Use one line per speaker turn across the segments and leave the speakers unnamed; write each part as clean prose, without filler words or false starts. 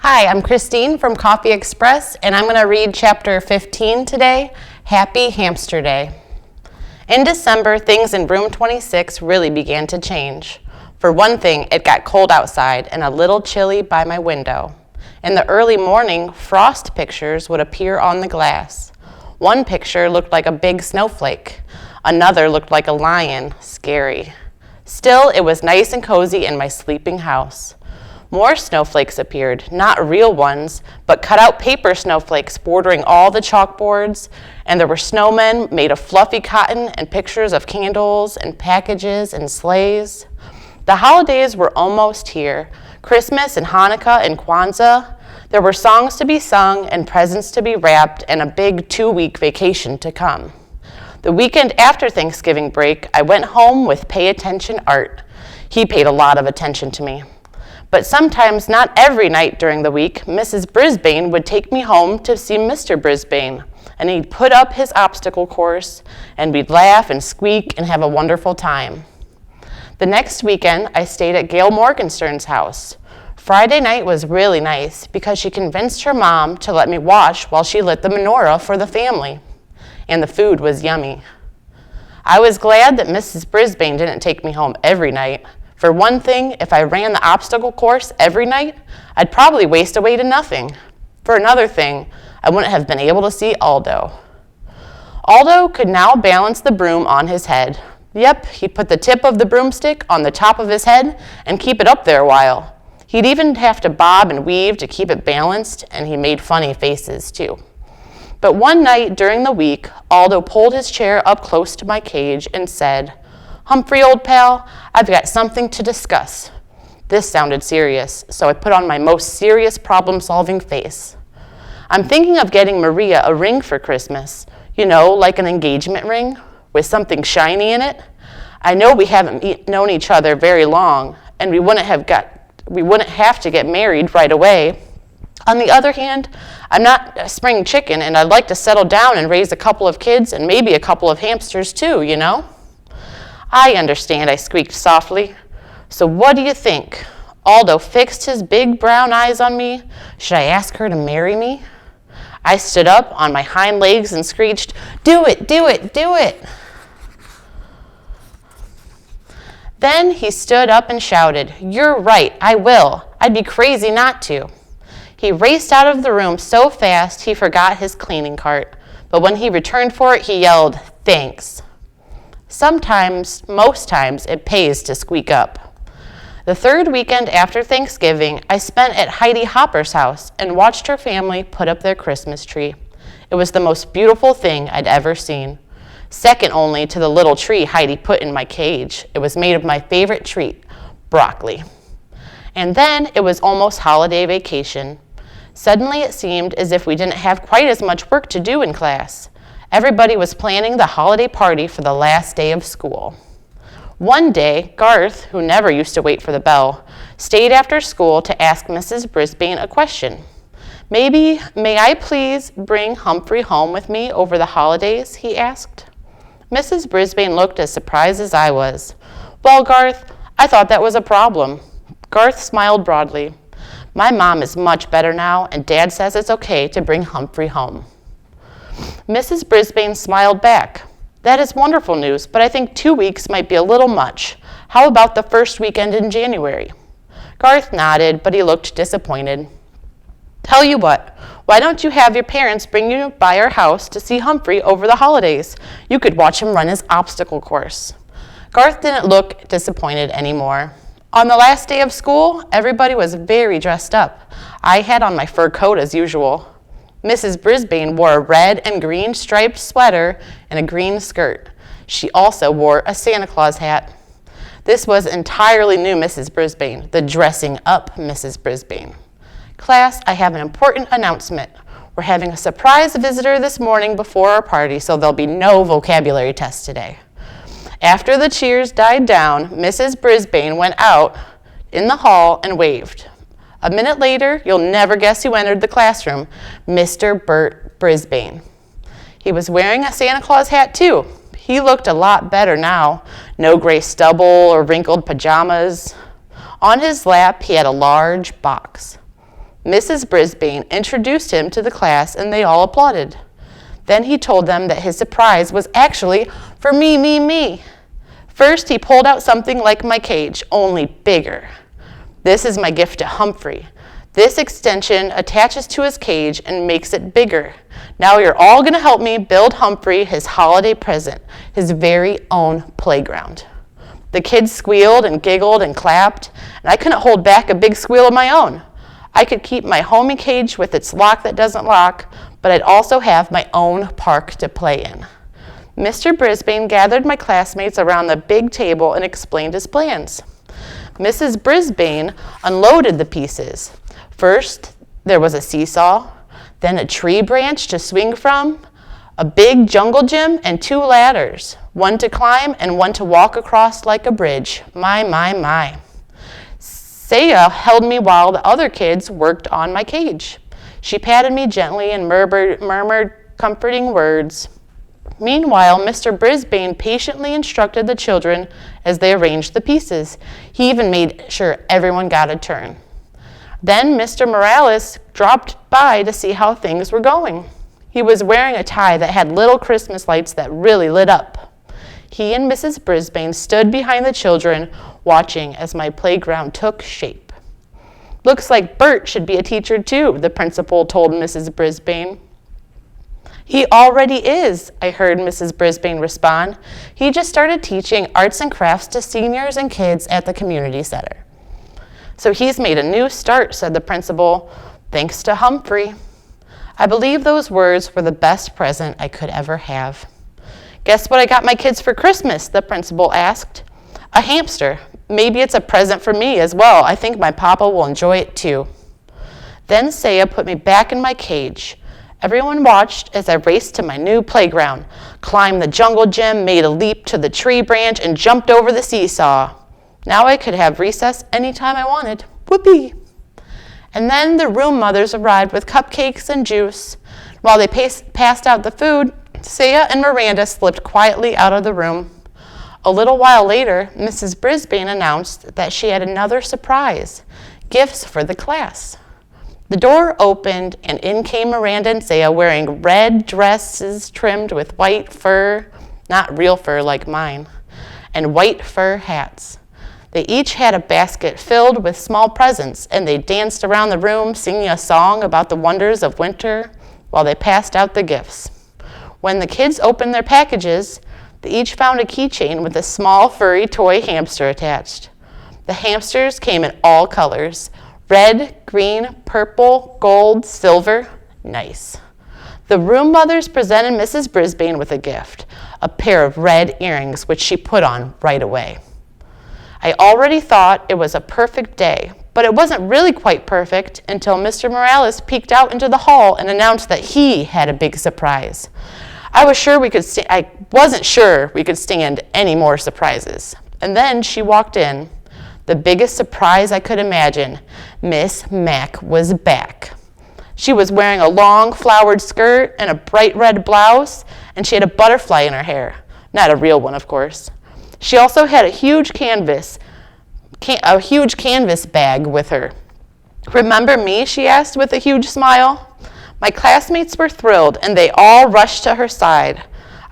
Hi, I'm Christine from Coffee Express, and I'm going to read chapter 15 today, Happy Hamster Day. In December, things in room 26 really began to change. For one thing, it got cold outside and a little chilly by my window. In the early morning, frost pictures would appear on the glass. One picture looked like a big snowflake. Another looked like a lion, scary. Still, it was nice and cozy in my sleeping house. More snowflakes appeared, not real ones, but cut-out paper snowflakes bordering all the chalkboards, and there were snowmen made of fluffy cotton and pictures of candles and packages and sleighs. The holidays were almost here, Christmas and Hanukkah and Kwanzaa. There were songs to be sung and presents to be wrapped and a big 2-week vacation to come. The weekend after Thanksgiving break, I went home with Pay Attention Art. He paid a lot of attention to me. But sometimes, not every night during the week, Mrs. Brisbane would take me home to see Mr. Brisbane, and he'd put up his obstacle course, and we'd laugh and squeak and have a wonderful time. The next weekend, I stayed at Gail Morgenstern's house. Friday night was really nice because she convinced her mom to let me watch while she lit the menorah for the family, and the food was yummy. I was glad that Mrs. Brisbane didn't take me home every night. For one thing, if I ran the obstacle course every night, I'd probably waste away to nothing. For another thing, I wouldn't have been able to see Aldo. Aldo could now balance the broom on his head. Yep, he'd put the tip of the broomstick on the top of his head and keep it up there a while. He'd even have to bob and weave to keep it balanced, and he made funny faces too. But one night during the week, Aldo pulled his chair up close to my cage and said, "Humphrey, old pal, I've got something to discuss." This sounded serious, so I put on my most serious problem-solving face. "I'm thinking of getting Maria a ring for Christmas. You know, like an engagement ring, with something shiny in it. I know we haven't known each other very long, and we wouldn't have to get married right away. On the other hand, I'm not a spring chicken, and I'd like to settle down and raise a couple of kids and maybe a couple of hamsters too, you know?" "I understand," I squeaked softly. "So what do you think?" Aldo fixed his big brown eyes on me. Should I ask her to marry me? I stood up on my hind legs and screeched, "Do it, do it, do it!" Then he stood up and shouted, "You're right, I will. I'd be crazy not to." He raced out of the room so fast he forgot his cleaning cart, but when he returned for it, he yelled, "Thanks." Sometimes, most times, it pays to squeak up. The third weekend after Thanksgiving, I spent at Heidi Hopper's house and watched her family put up their Christmas tree. It was the most beautiful thing I'd ever seen. Second only to the little tree Heidi put in my cage. It was made of my favorite treat, broccoli. And then it was almost holiday vacation. Suddenly it seemed as if we didn't have quite as much work to do in class. Everybody was planning the holiday party for the last day of school. One day, Garth, who never used to wait for the bell, stayed after school to ask Mrs. Brisbane a question. "May I please bring Humphrey home with me over the holidays?" he asked. Mrs. Brisbane looked as surprised as I was. "Well, Garth, I thought that was a problem." Garth smiled broadly. "My mom is much better now, and Dad says it's okay to bring Humphrey home." Mrs. Brisbane smiled back. "That is wonderful news, but I think 2 weeks might be a little much. How about the first weekend in January?" Garth nodded, but he looked disappointed. "Tell you what, why don't you have your parents bring you by our house to see Humphrey over the holidays? You could watch him run his obstacle course." Garth didn't look disappointed anymore. On the last day of school, everybody was very dressed up. I had on my fur coat as usual. Mrs. Brisbane wore a red and green striped sweater and a green skirt. She also wore a Santa Claus hat. This was entirely new Mrs. Brisbane, the dressing up Mrs. Brisbane. "Class, I have an important announcement. We're having a surprise visitor this morning before our party, so there'll be no vocabulary test today." After the cheers died down, Mrs. Brisbane went out in the hall and waved. A minute later, you'll never guess who entered the classroom, Mr. Bert Brisbane. He was wearing a Santa Claus hat too. He looked a lot better now. No gray stubble or wrinkled pajamas. On his lap, he had a large box. Mrs. Brisbane introduced him to the class and they all applauded. Then he told them that his surprise was actually for me. First, he pulled out something like my cage, only bigger. This is my gift to Humphrey. This extension attaches to his cage and makes it bigger. Now you're all going to help me build Humphrey his holiday present, his very own playground. The kids squealed and giggled and clapped, and I couldn't hold back a big squeal of my own. I could keep my homey cage with its lock that doesn't lock, but I'd also have my own park to play in. Mr. Brisbane gathered my classmates around the big table and explained his plans. Mrs. Brisbane unloaded the pieces. First, there was a seesaw, then a tree branch to swing from, a big jungle gym, and 2 ladders, one to climb and one to walk across like a bridge. My. Saya held me while the other kids worked on my cage. She patted me gently and murmured comforting words. Meanwhile, Mr. Brisbane patiently instructed the children as they arranged the pieces. He even made sure everyone got a turn. Then Mr. Morales dropped by to see how things were going. He was wearing a tie that had little Christmas lights that really lit up. He and Mrs. Brisbane stood behind the children, watching as my playground took shape. Looks like Bert should be a teacher too, the principal told Mrs. Brisbane. He already is, I heard Mrs. Brisbane respond. He just started teaching arts and crafts to seniors and kids at the community center. So he's made a new start, said the principal, thanks to Humphrey. I believe those words were the best present I could ever have. Guess what I got my kids for Christmas, the principal asked. A hamster. Maybe it's a present for me as well. I think my papa will enjoy it too. Then Saya put me back in my cage. Everyone watched as I raced to my new playground, climbed the jungle gym, made a leap to the tree branch, and jumped over the seesaw. Now I could have recess anytime I wanted. Whoopee! And then the room mothers arrived with cupcakes and juice. While they passed out the food, Saya and Miranda slipped quietly out of the room. A little while later, Mrs. Brisbane announced that she had another surprise, gifts for the class. The door opened, and in came Miranda and Saya wearing red dresses trimmed with white fur, not real fur like mine, and white fur hats. They each had a basket filled with small presents, and they danced around the room singing a song about the wonders of winter while they passed out the gifts. When the kids opened their packages, they each found a keychain with a small furry toy hamster attached. The hamsters came in all colors: red, green, purple, gold, silver. Nice. The room mothers presented Mrs. Brisbane with a gift, a pair of red earrings, which she put on right away. I already thought it was a perfect day, but it wasn't really quite perfect until Mr. Morales peeked out into the hall and announced that he had a big surprise. I wasn't sure we could stand any more surprises. And then she walked in. The biggest surprise I could imagine. Miss Mack was back. She was wearing a long flowered skirt and a bright red blouse, and she had a butterfly in her hair. Not a real one, of course. She also had a huge canvas bag with her. Remember me? She asked with a huge smile. My classmates were thrilled, and they all rushed to her side.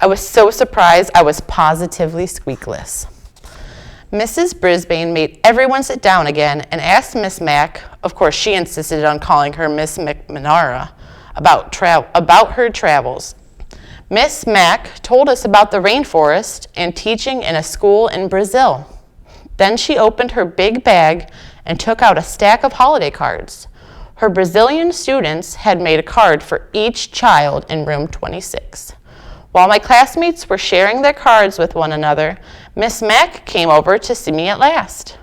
I was so surprised I was positively squeakless. Mrs. Brisbane made everyone sit down again and asked Miss Mack, of course she insisted on calling her Miss McManara, about her travels. Miss Mack told us about the rainforest and teaching in a school in Brazil. Then she opened her big bag and took out a stack of holiday cards. Her Brazilian students had made a card for each child in room 26. While my classmates were sharing their cards with one another, Miss Mack came over to see me at last.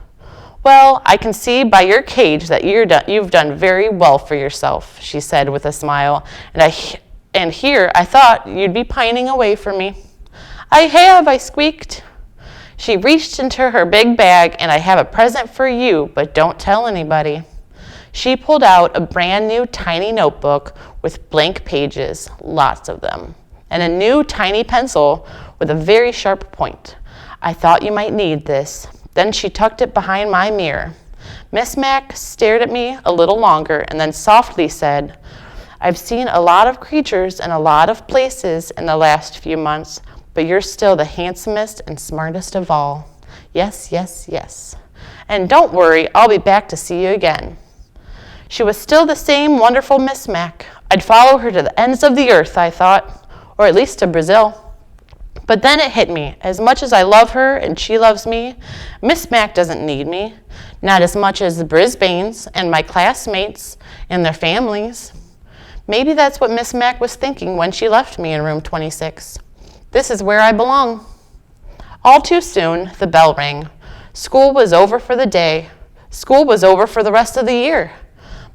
Well, I can see by your cage that you've done very well for yourself, she said with a smile, and here I thought you'd be pining away for me. I have, I squeaked. She reached into her big bag, and I have a present for you, but don't tell anybody. She pulled out a brand new tiny notebook with blank pages, lots of them, and a new tiny pencil with a very sharp point. I thought you might need this. Then she tucked it behind my mirror. Miss Mack stared at me a little longer and then softly said, "I've seen a lot of creatures in a lot of places in the last few months, but you're still the handsomest and smartest of all. Yes, yes, yes. And don't worry, I'll be back to see you again." She was still the same wonderful Miss Mack. I'd follow her to the ends of the earth, I thought, or at least to Brazil. But then it hit me. As much as I love her and she loves me, Miss Mack doesn't need me. Not as much as the Brisbanes and my classmates and their families. Maybe that's what Miss Mack was thinking when she left me in room 26. This is where I belong. All too soon, the bell rang. School was over for the day. School was over for the rest of the year.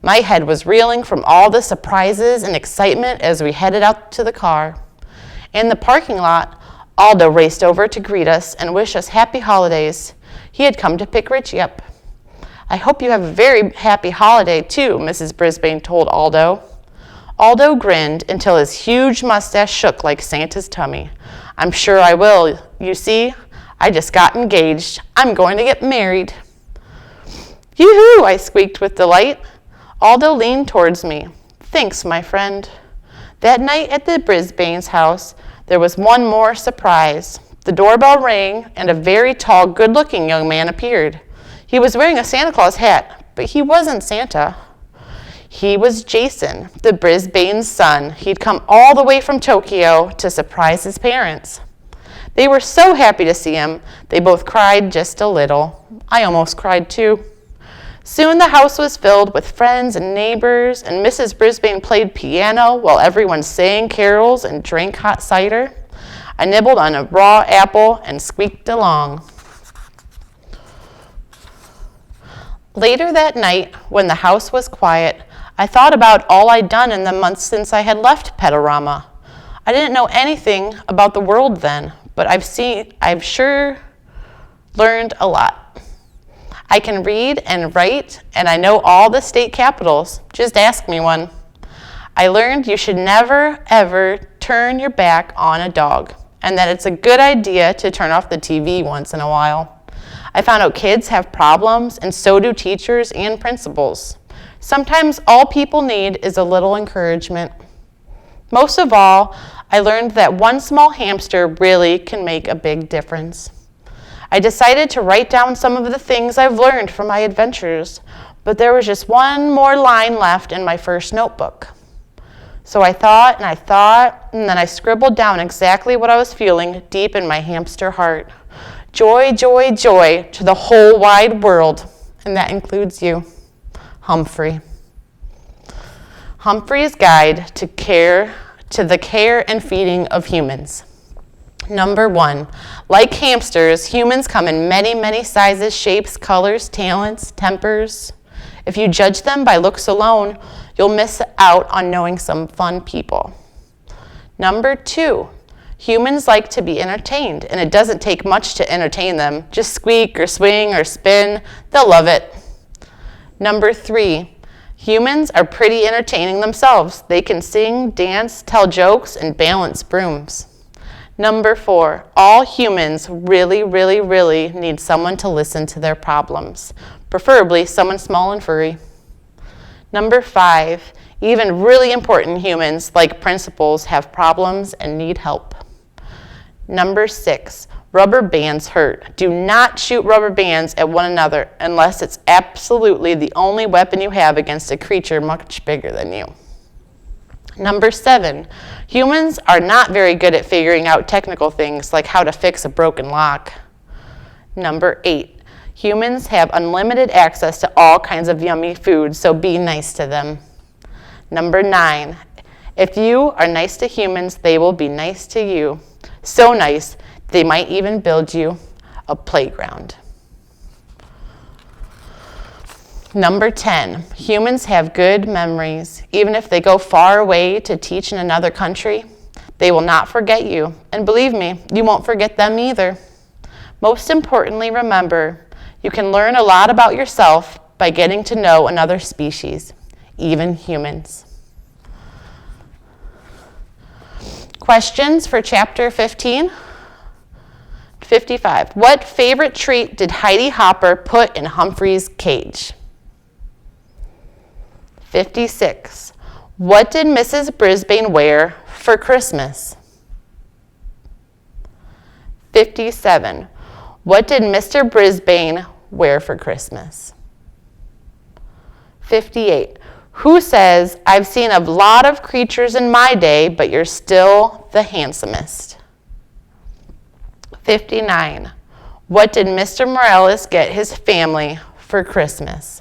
My head was reeling from all the surprises and excitement as we headed out to the car. In the parking lot, Aldo raced over to greet us and wish us happy holidays. He had come to pick Richie up. "I hope you have a very happy holiday too," Mrs. Brisbane told Aldo. Aldo grinned until his huge mustache shook like Santa's tummy. "I'm sure I will. You see, I just got engaged. I'm going to get married." "Yoo-hoo!" I squeaked with delight. Aldo leaned towards me. "Thanks, my friend." That night at the Brisbane's house, there was one more surprise. The doorbell rang, and a very tall, good-looking young man appeared. He was wearing a Santa Claus hat, but he wasn't Santa. He was Jason, the Brisbane's son. He'd come all the way from Tokyo to surprise his parents. They were so happy to see him, they both cried just a little. I almost cried too. Soon the house was filled with friends and neighbors, and Mrs. Brisbane played piano while everyone sang carols and drank hot cider. I nibbled on a raw apple and squeaked along. Later that night, when the house was quiet, I thought about all I'd done in the months since I had left Petaluma. I didn't know anything about the world then, but I've sure learned a lot. I can read and write, and I know all the state capitals. Just ask me one. I learned you should never, ever turn your back on a dog, and that it's a good idea to turn off the TV once in a while. I found out kids have problems, and so do teachers and principals. Sometimes all people need is a little encouragement. Most of all, I learned that one small hamster really can make a big difference. I decided to write down some of the things I've learned from my adventures, but there was just one more line left in my first notebook. So I thought, and then I scribbled down exactly what I was feeling deep in my hamster heart. Joy, joy, joy to the whole wide world, and that includes you. Humphrey. Humphrey's Guide to the Care and Feeding of Humans. Number 1, like hamsters, humans come in many, many sizes, shapes, colors, talents, tempers. If you judge them by looks alone, you'll miss out on knowing some fun people. Number 2, humans like to be entertained, and it doesn't take much to entertain them. Just squeak or swing or spin, they'll love it. Number 3, humans are pretty entertaining themselves. They can sing, dance, tell jokes, and balance brooms. Number 4, all humans really, really, really need someone to listen to their problems, preferably someone small and furry. Number 5, even really important humans, like principals, have problems and need help. Number 6, rubber bands hurt. Do not shoot rubber bands at one another unless it's absolutely the only weapon you have against a creature much bigger than you. Number 7, humans are not very good at figuring out technical things like how to fix a broken lock. Number 8, humans have unlimited access to all kinds of yummy food, so be nice to them. Number 9, if you are nice to humans, they will be nice to you. So nice, they might even build you a playground. Number 10, humans have good memories. Even if they go far away to teach in another country, they will not forget you. And believe me, you won't forget them either. Most importantly, remember, you can learn a lot about yourself by getting to know another species, even humans. Questions for chapter 15? 55. What favorite treat did Heidi Hopper put in Humphrey's cage? 56. What did Mrs. Brisbane wear for Christmas? 57. What did Mr. Brisbane wear for Christmas? 58. Who says, I've seen a lot of creatures in my day, but you're still the handsomest? 59. What did Mr. Morales get his family for Christmas?